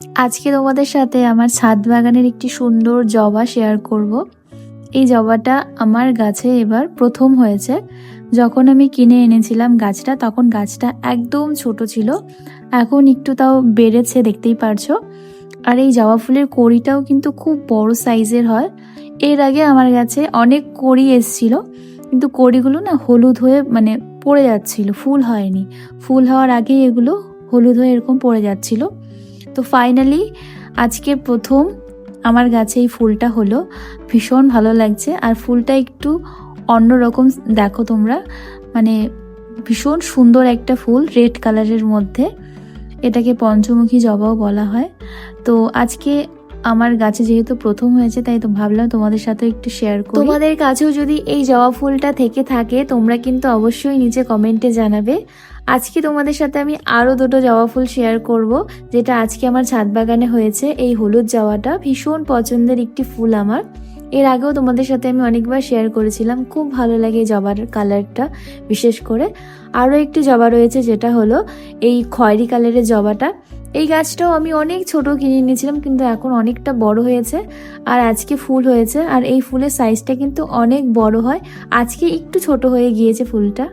আজকে তোমাদের সাথে আমার ছাদ বাগানের একটি সুন্দর জবা শেয়ার করব। এই জবাটা আমার গাছে এবার প্রথম হয়েছে। যখন আমি কিনে এনেছিলাম গাছটা, তখন গাছটা একদম ছোট ছিল। এখন একটু তাও বেড়েছে, দেখতেই পারছো। আর এই জবা ফুলের কড়িটাও কিন্তু খুব বড় সাইজের হয়। এর আগে আমার গাছে অনেক কড়ি এসছিল, কিন্তু কড়িগুলো না হলুদ হয়ে মানে পড়ে যাচ্ছিল, ফুল হয়নি। ফুল হওয়ার আগে এগুলো হলুদ হয়ে এরকম পড়ে যাচ্ছিল। তো ফাইনালি আজকে প্রথম আমার গাছে এই ফুলটা হলো। ভীষণ ভালো লাগছে। আর ফুলটা একটু অন্যরকম, দেখো তোমরা, মানে ভীষণ সুন্দর একটা ফুল, রেড কালারের মধ্যে। এটাকে পঞ্চমুখী জবাও বলা হয়। তো আজকে আমার গাছে যেহেতু প্রথম হয়েছে, তাই তো ভাবলাম তোমাদের সাথে একটু শেয়ার করি। তোমাদের কাছেও যদি এই জবা ফুলটা থেকে থাকে, তোমরা কিন্তু অবশ্যই নিচে কমেন্টে জানাবে। আজকে তোমাদের সাথে আমি আরও দুটো জবা ফুল শেয়ার করব, যেটা আজকে আমার ছাদ বাগানে হয়েছে। এই হলুদ জবাটা ভীষণ পছন্দের একটি ফুল আমার। এর আগেও তোমাদের সাথে আমি অনেকবার শেয়ার করেছিলাম, খুব ভালো লাগে এই জবার কালারটা বিশেষ করে। আরও একটি জবা রয়েছে, যেটা হলো এই খয়েরি কালারের জবাটা। এই গাছটাও আমি অনেক ছোট কিনে নিয়েছিলাম, কিন্তু এখন অনেকটা বড় হয়েছে আর আজকে ফুল হয়েছে। আর এই ফুলের সাইজটা কিন্তু অনেক বড় হয়, আজকে একটু ছোট হয়ে গিয়েছে ফুলটা।